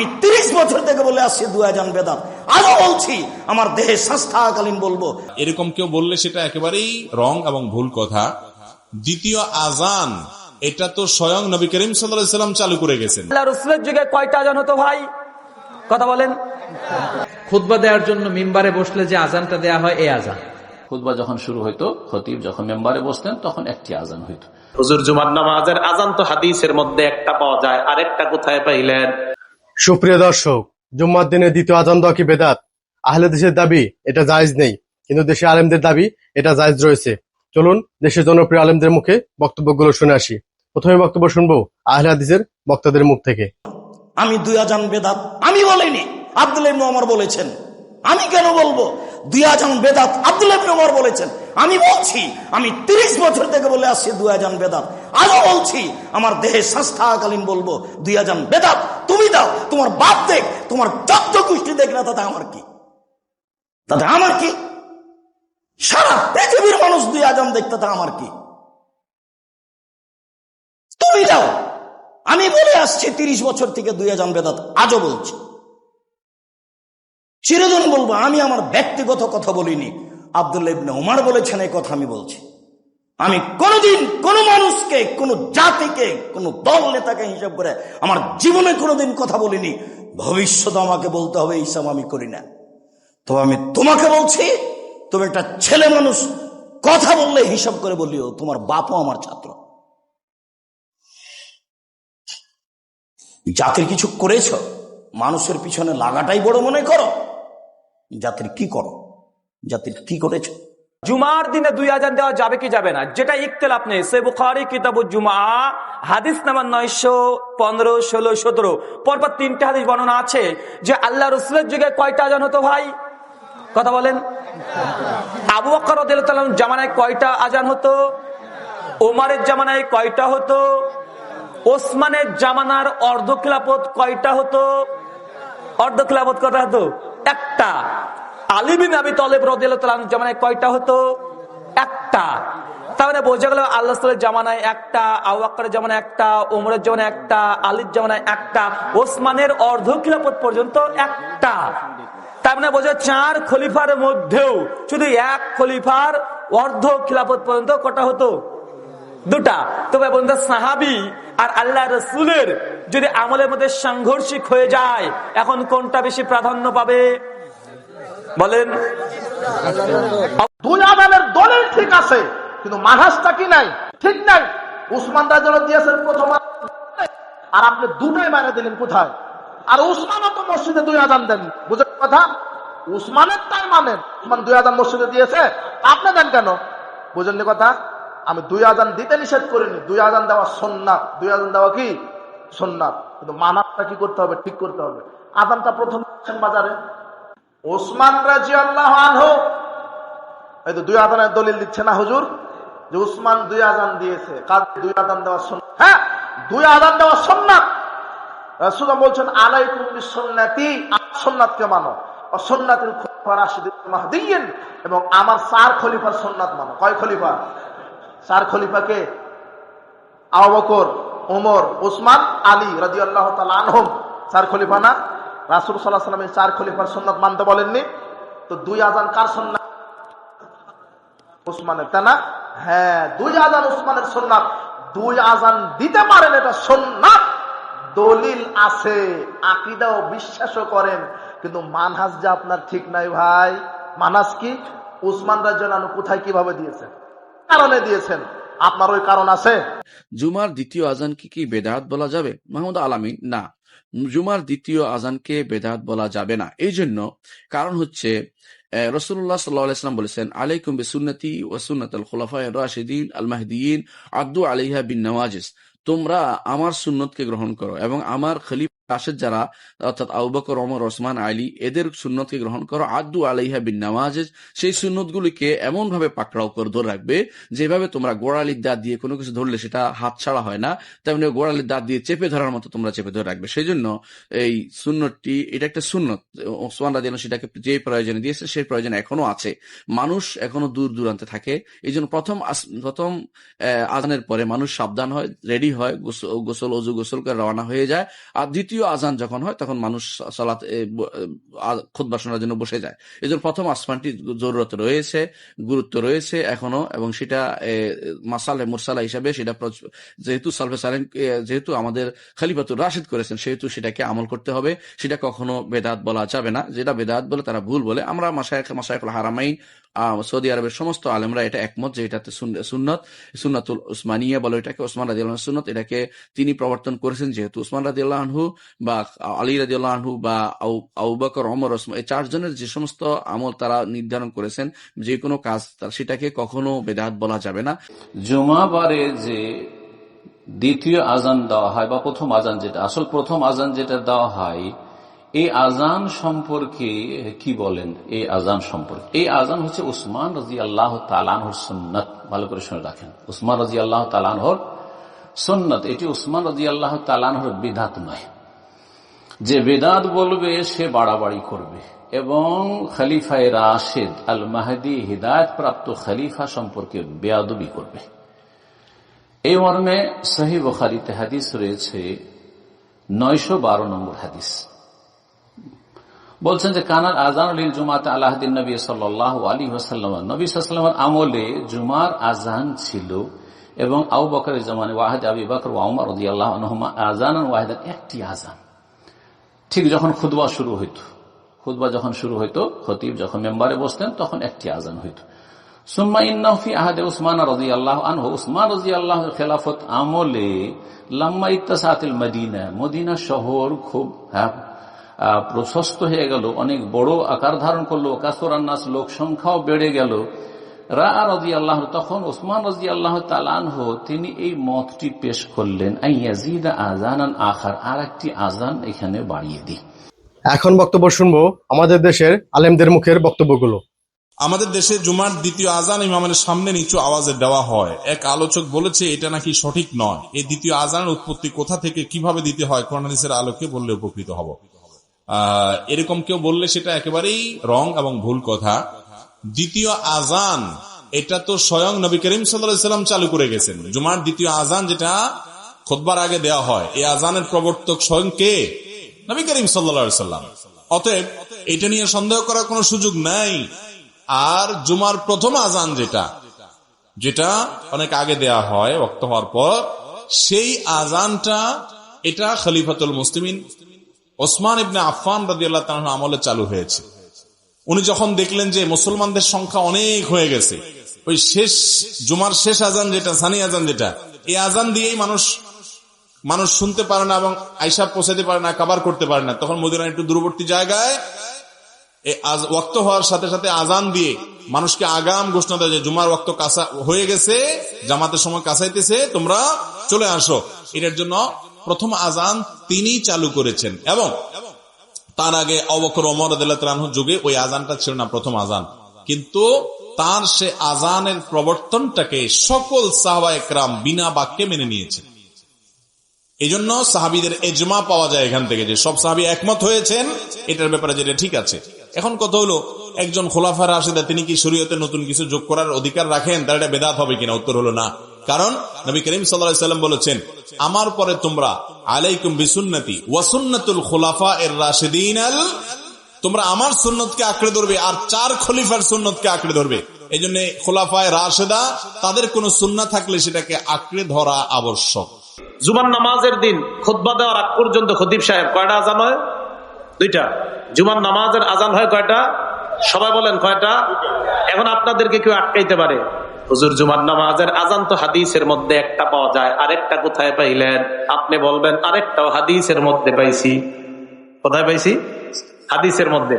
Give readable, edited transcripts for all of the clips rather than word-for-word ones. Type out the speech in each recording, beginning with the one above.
আমি 30 বছর থেকে বলে আসছি দুই আজান বেদাত, আজও বলছি, আমার দেহে শ্বাস থাকাকালীন বলবো। এরকম কেউ বললে সেটা একেবারেই রং এবং ভুল কথা। দ্বিতীয় আজান এটা তো স্বয়ং নবী করিম সাল্লাল্লাহু আলাইহি ওয়াসাল্লাম চালু করে গেছেন। আল্লাহর রাসূলের যুগে কয়টা আজান হতো ভাই? কথা বলেন। খুতবা দেওয়ার জন্য মিম্বারে বসলে যে আজানটা দেয়া হয় এই আজান। খুতবা যখন শুরু হইতো, খতিব যখন মেম্বারে বসতেন তখন একটি আজান হইতো। হুজুর জুমার নামাজের আজান তো হাদিসের মধ্যে একটা পাওয়া যায়, আরেকটা কোথায় পাইলেন? সুপ্রিয় দর্শক, জুম্মার দিনে দ্বিতীয় আজান দেওয়া কি বেদাত? আহলে হাদিসের দাবি এটা জায়েজ নেই, কিন্তু দেশের আলেমদের দাবি এটা জায়েজ রয়েছে। চলুন দেশের জনপ্রিয় আলেমদের মুখে বক্তব্যগুলো শুনে আসি। প্রথমে বক্তব্য শুনবো আহলে হাদিসের বক্তাদের মুখ থেকে। আমি দুই আজান বেদাত আমি বলিনি, আব্দুল্লাহ ইবনে ওমর বলেছেন। আমি কেন বলবো? দুই আজান বেদাত আব্দুল্লাহ ইবনে ওমর বলেছেন। আমি বলছি, আমি 30 বছর থেকে বলে আসছি দুই আজান বেদাত, আজও বলছি, আমার দেহে শ্বাস থাকাকালীন বলবো দুই আজান বেদাত। তুমি দাও, তোমার বাপ দেখ, তোমার 14 গোষ্ঠী দেখ না, তাতে আমার কি? তাতে আমার কি? সারা পৃথিবীর মানুষ দুই আজান দেখতে, তা আমার কি? তুমি দাও। আমি বলে আসছি 30 বছর থেকে দুই আজান বেদাত, আজও বলছি, চিরদিন বলবো। আমি আমার ব্যক্তিগত কথা বলিনি, আব্দুল্লাহ ইবনে ওমর বলেছেন এই কথা আমি বলছি। আমি কোনোদিন কোন মানুষকে, কোন জাতিকে, কোন দল নেতাকে হিসাব করে আমার জীবনে কোনোদিন কথা বলিনি। ভবিষ্যতে আমাকে বলতে হবে, এই সব আমি করি না। তো আমি তোমাকে বলছি, তুমি একটা ছেলে মানুষ, কথা বললে হিসাব করে বলিও, তোমার বাপও আমার ছাত্র। জাতির কিছু করেছ, মানুষের পিছনে লাগাটাই বড় মনে করো। জাতির কি করো? জাতির কি করেছ? জুমার দিনে দুই আজান দেওয়া যাবে কি যাবে না, যেটা ইখতিলাফ নেই। সহিহ বুখারী কিতাবুল জুমআ হাদিস নাম্বার 915, 16, 17 পরপর 3টে হাদিস বর্ণনা আছে যে আল্লাহ রাসূলের যুগে কয়টা আজান হতো ভাই? কথা বলেন। আবু বকর রাদিয়াল্লাহু তাআলার জামানায় কয়টা আজান হতো? ওমরের জামানায় কয়টা হতো? ওসমানের জামানার অর্ধ খিলাফত কয়টা হতো? অর্ধ খিলাফত কয়টা হতো? একটা। আলী বিন আবি তালেব রাদিয়াল্লাহু তাআলার জামানায় কয়টা হতো? একটা। তার মানে বোঝা গেল আল্লাহ রাসূলের জামানায় একটা, আবু বকরের জামানায় একটা, ওমরের জামানায় একটা, আলীর জামানায় একটা, ওসমানের অর্ধ খিলাফত পর্যন্ত একটা। তার মানে বোঝা 4 খলিফার মধ্যেও শুধু এক খলিফার অর্ধ খিলাফত পর্যন্ত কটা হতো? দুটা। তবে বন্ধু, সাহাবী আর আল্লাহ রাসূলের যদি আমলের মধ্যে সাংঘর্ষিক হয়ে যায়, এখন কোনটা বেশি প্রাধান্য পাবে বলেন? দুই আজানের দলিল ঠিক আছে, কিন্তু মানহাজটা কি নাই, ঠিক নাই। উসমান রাদিয়াল্লাহু দিয়েছেন প্রথম, আর আপনি দুটোই মানে দিলেন কোথায়? আর উসমানও তো মসজিদে দুই আজান দেন, বুঝেন কথা? উসমানের তাই মানেন, উসমান দুই আজান মসজিদে দিয়েছে, আপনি দেন কেন? বুঝেন কথা? আমি দুই আজান দিতে নিষেধ করিনি, দুই আজান দেওয়া সুন্নাত। দুই আজান দেওয়া কি সুন্নাত, কিন্তু মানাতটা কি করতে হবে? ঠিক করতে হবে। আজানটা প্রথম বাজারে ওসমান রাদিয়াল্লাহু আনহু, এই তো দুই আজানের দলিল দিচ্ছে না হুজুর, যে উসমান দুই আজান দিয়েছে। কাজ দুই আজান দেওয়া সুন্নাত। হ্যাঁ, দুই আজান দেওয়া সুন্নাত। রাসূলুল্লাহ বলছেন আলাইকুম বিসুন্নতি, আমার সুন্নাতকে মানো, ও সুন্নাতুল খুলাফায়ে রাশিদিন মাহদিয়্যিন, এবং আমার 4 খলিফার সুন্নাত মানো। কয় খলিফা? 4 খলিফাকে? আবু বকর, ওমর, ওসমান, আলী রাদিয়াল্লাহু তাআলা আনহুম 4 খলিফা না? রাসূল সাল্লাল্লাহু আলাইহি ওয়াসাল্লাম 4 খলিফার সুন্নাত মানতে বলেননি? তো দুই আজান কার সুন্নাত? উসমানের, তাই না? হ্যাঁ, দুই আজান উসমানের সুন্নাত। দুই আজান দিতে পারেন, এটা সুন্নাত, দলিল আছে, আকীদাও বিশ্বাসও করেন, কিন্তু মানহাজ যে আপনার ঠিক নাই ভাই। মানহাজ কি? উসমান রাদিয়াল্লাহু আনহু কোথায় কিভাবে দিয়েছেন, কারণে দিয়েছেন, আপনার ওই কারণ আছে? জুমার দ্বিতীয় আজানকে কি বেদাত বলা যাবে? মাহমুদ আলামিন, না, জুমার দ্বিতীয় আজানকে বেদাত বলা যাবে না। এই জন্য কারণ হচ্ছে রাসূলুল্লাহ সাল্লাল্লাহু আলাইহি ওয়াসাল্লাম বলেছেন, আলাইকুম বিসুন্নতি ওয়া সুন্নাতুল খুলাফায়ে রাশিদিন আল মাহদিয়িন আদু আলাইহা বিন নওয়াজিস। তোমরা আমার সুন্নতকে গ্রহণ করো এবং আমার খলিফা রাশিদ যারা, অর্থাৎ আবু বকর, ওমর, ওসমান, আলী, এদের সুন্নতকে গ্রহণ করো। আদু আলাইহা বিন নওয়াজিস, সেই সুন্নতগুলিকে এমন ভাবে পাকড়াও করে ধরে রাখবে যেভাবে তোমরা গোড়ালির দাঁত দিয়ে কোনো কিছু ধরলে সেটা হাত ছাড়া হয় না, তেমনি গোড়ালির দাঁত দিয়ে চেপে ধরার মতো তোমরা চেপে ধরে রাখবে। সেই জন্য এই সুন্নতটি, এটা একটা সুন্নত। ওসমান রাদিয়াল্লাহু সেটাকে যে প্রয়োজনে দিয়েছে সেই প্রয়োজন এখনো আছে। মানুষ এখনো দূর দূরান্তে থাকে, এই জন্য প্রথম আজানের পরে মানুষ সাবধান হয়, রেডি হয়, গোসল অজু গোসল করে রওনা হয়ে যায়। আর দ্বিতীয় দ্বিতীয় আজান যখন হয় তখন মানুষ সালাত খুতবা শোনার জন্য বসে যায়। এই জন্য প্রথম আসমানটি জরুরত রয়েছে, গুরুত্ব রয়েছে এখনো, এবং সেটা মাসালে মুরসালা হিসাবে সেটা যেহেতু সালফে সালেন যেহেতু আমাদের খলিফাতুর রাশিদ করেছেন সেহেতু সেটাকে আমল করতে হবে। সেটা কখনো বেদাত বলা যাবে না। যেটা বেদাত বলে তারা ভুল বলে। আমরা মাশায়েখুল হারামাইন সৌদি আরবের সমস্ত আলেমরা এটা একমত যে এটাতে সুন্নাতুল উসমানিয়া বলে এটাকে, ওসমান রাদিয়াল্লাহু আনহু সুন্নাত, এটাকে তিনি প্রবর্তন করেছেন। যেহেতু ওসমান রাদিয়াল্লাহু আনহু বা আলী রাদিয়াল্লাহু আনহু বা আবু বকর, ওমর, ওসমান এই চারজনের যে সমস্ত আমল তারা নির্ধারণ করেছেন যে কোনো কাজ সেটাকে কখনো বেদাত বলা যাবে না। জুমাবারে যে দ্বিতীয় আজান দেওয়া হয় বা প্রথম আজান যেটা, আসল প্রথম আজান যেটা দেওয়া হয়, এই আজান সম্পর্কে কি বলেন? এই আজান সম্পর্কে, এই আজান হচ্ছে উসমান রাদিয়াল্লাহু তাআলা আনহুর সুন্নাত। ভালো করে শুনে রাখেন, উসমান রাদিয়াল্লাহু তাআলা আনহুর সুন্নাত। এটি উসমান রাদিয়াল্লাহু তাআলা আনহুর বিদআত নয়। যে বিদআত বলবে সে বাড়াবাড়ি করবে এবং খলিফায়ে রাশিদ আল মাহদি হিদায়াত প্রাপ্ত খলিফা সম্পর্কে বেয়াদবি করবে। এই মর্মে সহিহ বুখারীতে হাদিস রয়েছে 912 নম্বর হাদিস। বলছেন যে কানাল আযান লিল জুমাতে আলা আহদিন নবী সাল্লাল্লাহু আলাইহি ওয়াসাল্লাম, নবী সাল্লাল্লাহু আলাইহি ওয়াসাল্লামের আমলে জুমার আযান ছিল এবং আবু বকরের জামানে ওয়াহিদ আবু বকর ওয়া ওমর রাদিয়াল্লাহু আনহুমা আযানান ওয়াহিদান, একটি আযান। ঠিক যখন খুতবা শুরু হইতো, খুতবা যখন শুরু হইতো, খতিব যখন মেম্বারে বসতেন তখন একটি আযান হইতো। সুম্মা ইন্নাহু ফি আহাদে উসমান রাদিয়াল্লাহু আনহু, উসমান রাদিয়াল্লাহু খেলাফত আমলে লাম্মা ইত্তাসাতিল মদিনা, মদিনা শহর খুব প্রশস্ত হয়ে গেল, অনেক বড় আকার ধারণ করলো। কাসরান নাস, লোক সংখ্যাও বেড়ে গেল। রাআ রাদিয়াল্লাহু, তখন উসমান রাদিয়াল্লাহু তাআলা আনহু তিনি এই মতটি পেশ করলেন, আইয়াজিদা আযানান আখার, আর একটি আযান এখানে বাড়িয়ে দিই। এখন বক্তব্য শুনবো আমাদের দেশের আলেমদের মুখের বক্তব্যগুলো। আমাদের দেশে জুমার দ্বিতীয় আজান ইমামের সামনে নিচু আওয়াজে দেওয়া হয়। এক আলোচক বলেছে এটা নাকি সঠিক নয়। এই দ্বিতীয় আজানের উৎপত্তি কোথা থেকে কিভাবে দিতে হয় কোরআন হাদিসের আলোকে বললে উপকৃত হব। এরকম কেউ বললে সেটা একেবারেই রং এবং ভুল কথা। দ্বিতীয় আজান এটা তো স্বয়ং নবী করিম সাল্লাল্লাহু আলাইহি ওয়াসাল্লাম চালু করে গেছেন। জুমার দ্বিতীয় আজান যেটা খুতবার আগে দেওয়া হয়, এই আজানের প্রবর্তক স্বয়ং কে? নবী করিম সাল্লাল্লাহু আলাইহি ওয়াসাল্লাম। অতএব এটা নিয়ে সন্দেহ করার কোনো সুযোগ নাই। আর জুমার প্রথম আজান যেটা অনেক আগে দেয়া হয় ওয়াক্ত হওয়ার পর, সেই আজানটা এটা খলিফাতুল মুসলিমিন ওসমান ইবনে আফফান রাদিয়াল্লাহু তাআলা আমলে চালু হয়েছে। উনি যখন দেখলেন যে মুসলমানদের সংখ্যা অনেক হয়ে গেছে, ওই শেষ জুমার শেষ আজান যেটা, সানি আজান যেটা, এই আজান দিয়েই মানুষ শুনতে পারে না এবং আয়েশা পৌঁছাতে পারে না, কভার করতে পারে না। তখন মদিনার একটু দূরবর্তী জায়গায় ওয়াক্ত হওয়ার সাথে সাথে আজান দিয়ে মানুষকে আগাম ঘোষণা দেয় যে জুমার ওয়াক্ত কাছা হয়ে গেছে, জামাতের সময় কাছাইতেছে, তোমরা চলে আসো। এটার জন্য প্রথম আজান তিনি চালু করেছেন এবং তার আগে আবু বকর ওমর রাদিয়াল্লাহু তাআলা আনহুর যুগে ওই আজানটা ছিল না প্রথম আজান। কিন্তু তার সে আজানের প্রবর্তনটাকে সকল সাহাবায়ে কেরাম বিনা বাক্যে মেনে নিয়েছেন। এই জন্য সাহাবীদের ইজমা পাওয়া যায় এখান থেকে, যে সব সাহাবী একমত হয়েছেন এটার ব্যাপারে, যেটা ঠিক আছে। এখন কথা হলো, একজন খোলাফা রাশিদা তিনি কি শরীয়তে নতুন কিছু যোগ করার অধিকার রাখেন? তার এটা বেদাত হবে কিনা? উত্তর হলো না। কারণ নবী করিম সাল্লাল্লাহু আলাইহি ওয়াসাল্লাম বলেছেন, আমার পরে তোমরা আলাইকুম বিসুন্নতি ওয়া সুন্নাতুল খুলাফায়ে রাশিদিন, তোমরা আমার সুন্নতকে আঁকড়ে ধরবে আর 4 খলিফার সুন্নতকে আঁকড়ে ধরবে। এই জন্য খোলাফায়ে রাশিদা তাদের কোন সুন্নাহ থাকলে সেটাকে আঁকড়ে ধরা আবশ্যক। জুমার নামাজের দিন খুতবা দেওয়ার আগ পর্যন্ত খতিব সাহেব কয়টা আজান হয়? 2টা। জুমার নামাজের আজান হয় কয়টা? সবাই বলেন কয়টা? এখন আপনাদেরকে কেউ আটকাইতে পারে, হুজুর জুমার নামাজের আজান তো হাদিসের মধ্যে একটা পাওয়া যায়, আরেকটা কোথায় পাইলেন? আপনি বলবেন আরেকটাও হাদিসের মধ্যে পাইছি। কোথায় পাইছি? হাদিসের মধ্যে।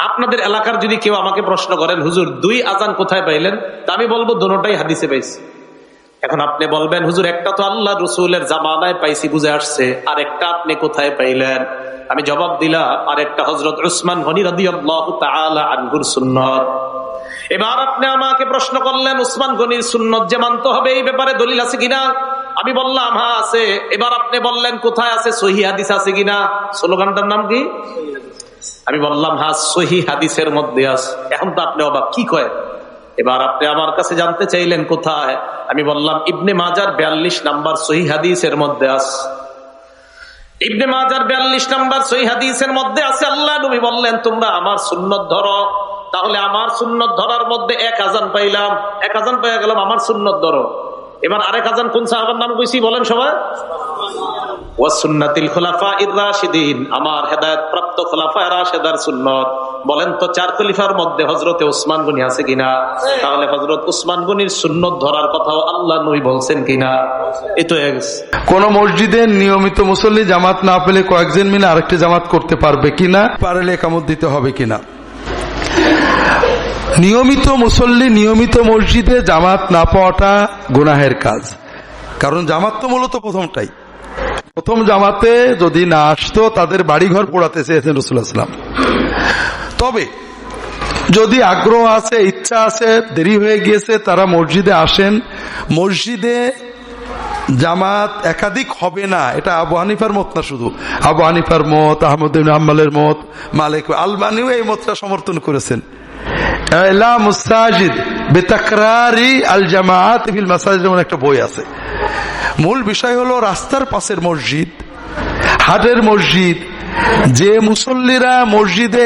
আপনাদের এলাকার যদি কেউ আমাকে প্রশ্ন করেন, হুজুর 2 আজান কোথায় পাইলেন? তা আমি বলবো দুটোটাই হাদিসে পাইছি। এখন আপনি বলবেন, হুজুর একটা তো আল্লাহ রসুলের জামানায় পাইছি, বুঝে আসছে, আর একটা আপনি কোথায় পাইলেন? আমি জবাব দিলাম, আর একটা হযরত উসমান গনি রাদিয়াল্লাহু তাআলা আনহুর সুন্নাত। এবার আপনি আমাকে প্রশ্ন করলেন, উসমান গনির সুন্নাত যে মানতে হবে এই ব্যাপারে দলিল আছে কিনা? আমি বললাম হ্যাঁ আছে। এবার আপনি বললেন কোথায় আছে? সহিহ হাদিস আছে কিনা? স্লোগানটার নাম কি? আমি বললাম হ্যাঁ সহিহ হাদিসের মধ্যে আছে। এখন তো আপনি অবাক, কি কয়? এবার আপনি আমার কাছে জানতে চাইলেন কোথায়? আমি বললাম ইবনে মাজার 42 নাম্বার সহিহ হাদিসের মধ্যে আছে। ইবনে মাজার 42 নম্বর সহিহ হাদিসের মধ্যে আছে, আল্লাহ নবী বললেন, তোমরা আমার সুন্নত ধরো। তাহলে আমার সুন্নত ধরার মধ্যে এক আজান পাইলাম, এক আজান পেয়ে গেলাম, আমার সুন্নত ধরো। এবার আরেক আজান কোন সাহাবার নাম কইছি বলেন সবাই? ওয়াসুন্নাতিল খুলাফাইর রাশিদিন, আমার হেদায়েত প্রাপ্ত খুলাফায়ে রাশিদার সুন্নত। বলেন তো 4 খলিফার মধ্যে হযরতে ওসমান গনি আছে কিনা? তাহলে হযরত ওসমান গনির সুন্নত ধরার কথাও আল্লাহ নবী বলছেন কিনা? এই তো কোন মসজিদে নিয়মিত মুসল্লি জামাত না পেলে কয়েকজন মিলে আরেকটি জামাত করতে পারবে কিনা, পারলে একামত দিতে হবে কিনা? নিয়মিত মুসল্লি নিয়মিত মসজিদে জামাত না পাওয়াটা গুনাহের কাজ। কারণ জামাত তো মূলত প্রথম জামাতে যদি না আসতো তাদের বাড়িঘর পোড়াতে চেয়েছেন রাসূলুল্লাহ সাল্লাল্লাহু আলাইহি ওয়াসাল্লাম। তবে যদি আগ্রহ আছে, ইচ্ছা আছে, দেরি হয়ে গিয়েছে, তারা মসজিদে আসেন। মসজিদে জামাত একাধিক হবে না, এটা আবু হানিফার মত না, শুধু আবু হানিফার মত, আহমদ ইবনে হাম্বলের মত, মালিক আলবানিও এই মতটা সমর্থন করেছেন। একটা বই আছে। মূল বিষয় হলো রাস্তার পাশের মসজিদ, হাটের মসজিদ, যে মুসল্লিরা মসজিদে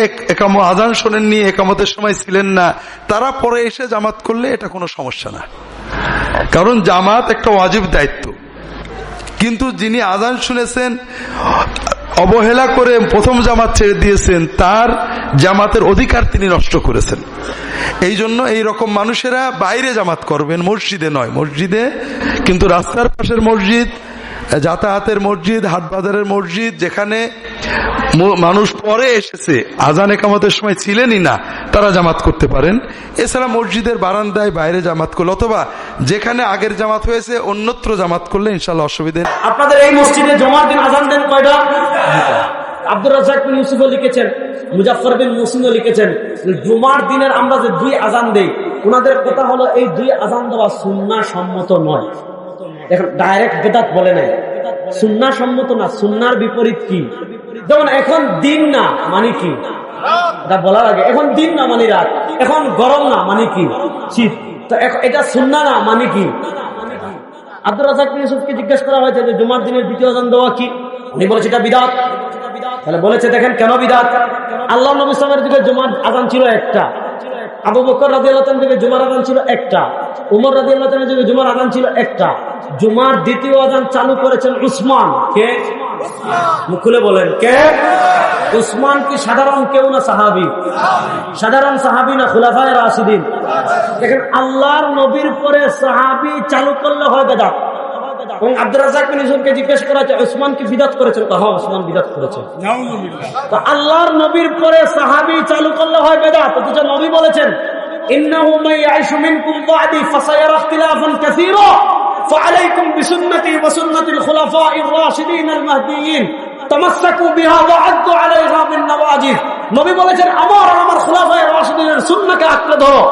আযান শোনেননি, একামতের সময় ছিলেন না, তারা পরে এসে জামাত করলে এটা কোনো সমস্যা না। কারণ জামাত একটা ওয়াজিব দায়িত্ব। কিন্তু যিনি আযান শুনেছেন, অবহেলা করে প্রথম জামাত ছেড়ে দিয়েছেন, তার জামাতের অধিকার তিনি নষ্ট করেছেন। এই জন্য এইরকম মানুষেরা বাইরে জামাত করবেন, মসজিদে নয়। মসজিদে কিন্তু রাস্তার পাশের মসজিদ, যাতায়াতের মসজিদ, হাট বাজারের মসজিদ, যেখানে মানুষ পরে এসেছে, আযান একামতের সময় ছিলেনই না, তারা জামাত করতে পারেন। এছাড়া মসজিদের বারান্দায় বাইরে জামাত করলে, অথবা যেখানে আগের জামাত হয়েছে অন্যত্র জামাত করলে ইনশাআল্লাহ অসুবিধা নেই। আপনাদের এই মসজিদে জুমার দিন আযান দেন কয়টা? আব্দুর রাজ্জাক বিন ইউসুফও লিখেছেন, মুজাফফর বিন মুহসিনও লিখেছেন, জুমার দিনের আমরা যে 2 আযান দেই, ওনাদের কথা হলো এই 2 আযান দেওয়া সুন্নাহ সম্মত নয়। এখন ডাইরেক্ট বেদাত বলে নাই, সুন্নাহ সম্মত না। সুন্নাহর বিপরীত কি? যেমন এখন দিন না মানে কি, এটা বলার আগে, এখন দিন না মানে রাত, এখন গরম না মানে কি শীত, তো এটা সুন্নাহ না মানে কি? আব্দুর রাজ্জাক বিন ইউসুফকে জিজ্ঞেস করা হয়েছে যে জুমার দিনের 2য় আযান দেওয়া কি? উনি বলেছে এটা বিদআত। তাহলে বলেছে দেখেন কেন বিদআত? আল্লাহ নবী সাল্লাল্লাহু আলাইহি ওয়াসাল্লামের যুগে জুমার আযান ছিল একটা, আবু বকর রাদিয়াল্লাহু তাআলার যুগে জুমার আযান ছিল একটা, উমর রাদিয়াল্লাহু তাআলার যুগে জুমার আযান ছিল একটা। জুমার 2য় আযান চালু করেছেন উসমান। কে? মুখ খুলে বলেন কে? উসমান কি সাধারণ কেউ না সাহাবী? সাধারণ সাহাবী না খুলাফায়ে রাশিদিন? দেখেন আল্লাহর নবীর পরে সাহাবী চালু করলে হয় বেদাত। এবং আব্দুর রাজ্জাক বিন ইউসুফকে জিজ্ঞেস করা হচ্ছে উসমান কি বিদআত করেছেন? হ্যাঁ, উসমান বিদআত করেছেন। তো আল্লাহর নবীর পরে সাহাবী চালু করলে হয় বেদাত। অথচ নবী বলেছেন ইন্নাহু মাইয়াইশু মিনকুম বা'দি ফাসায়ারা ইখতিলাফান কাসীরা ফাআলাইকুম বিসুন্নতি ওয়া সুন্নাতিল খুলাফাইর রাশিদিন আল মাহদিয়িন তামাসসাকু বিহা ওয়া আদ্দু আলাইহা বিন নওয়াজিজ। নবী বলেছেন আমার খুলাফায়ে রাশিদিনের সুন্নাহকে আঁকড়ে ধরো।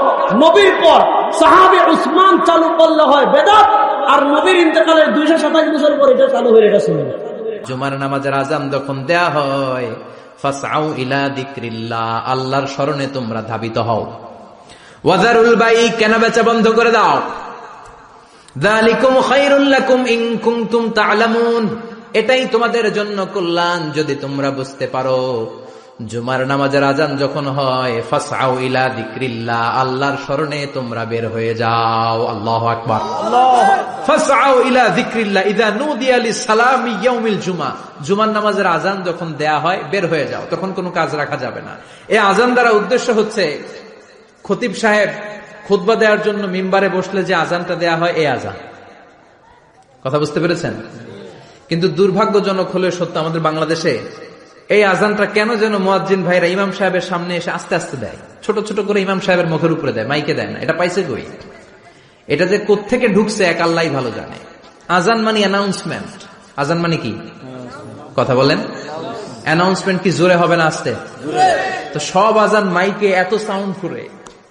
নবীর পর সাহাবী উসমান চালু করলে হয় বেদাত, আর নবীর ইন্তেকালের 227 বছর পর এটা চালু হয়ে এটা সুন্নাহ। জুমার নামাজের আযান যখন দেয়া হয়, ফাসআউ ইলা যিকরিল্লাহ, আল্লাহর স্মরণে তোমরা ধাবিত হও। ওয়াজারুল বাই, কেনা বেচা বন্ধ করে দাও। যালিকুম খায়রুল লাকুম ইন কুনতুম তা'লামুন, এটাই তোমাদের জন্য কল্যাণ যদি তোমরা বুঝতে পারো। জুমার নামাজের আযান যখন হয়, ফাসআউ ইলা যিকরিল্লাহ, আল্লাহর স্মরণে তোমরা বের হয়ে যাও। আল্লাহু আকবার। ফাসআউ ইলা যিকরিল্লাহ ইযা নুদিয়া লিসসালামি ইয়াউমিল জুমআ, জুমার নামাজের আযান যখন দেয়া হয় বের হয়ে যাও, তখন কোনো কাজ রাখা যাবে না। এই আযান দ্বারা উদ্দেশ্য হচ্ছে খতিব সাহেব খুতবা দেওয়ার জন্য মিম্বারে বসলে যে আযানটা দেয়া হয়, এই আযান। কথা বুঝতে পেরেছেন? কিন্তু দুর্ভাগ্যজনক হলে সত্য, আমাদের বাংলাদেশে এই আযানটা কেন যেন মুয়াজ্জিন ভাইরা ইমাম সাহেবের সামনে এসে আস্তে আস্তে দেয়, ছোট ছোট করে ইমাম সাহেবের মুখের উপরে দেয়, মাইকে দেয় না। এটা পাইছে কই? এটা যে কোত্থেকে ঢুকছে এক আল্লাহই ভালো জানে। আযান মানে অ্যানাউন্সমেন্ট। আযান মানে কি? কথা বলেন। অ্যানাউন্সমেন্ট কি জোরে হবে না আস্তে? তো সব আযান মাইকে এত সাউন্ড করে,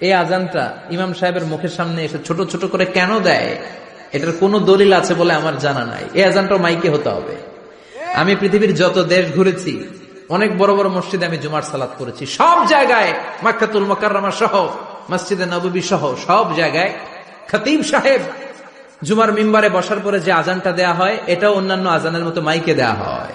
এই আযানটা ইমাম সাহেবের মুখের সামনে এসে ছোট ছোট করে কেন দেয়? এটার কোনো দলিল আছে বলে আমার জানা নাই। এই আযানটাও মাইকে হতে হবে। আমি পৃথিবীর যত দেশ ঘুরেছি, অনেক বড় বড় মসজিদে আমি জুমার সালাত করেছি, সব জায়গায় মক্কাতুল মুকাররমা সহ মসজিদে নববী সহ সব জায়গায় খতিব সাহেব জুমার মিম্বারে বসার পরে যে আযানটা দেয়া হয়, এটাও অন্যান্য আযানের মতো মাইকে দেয়া হয়।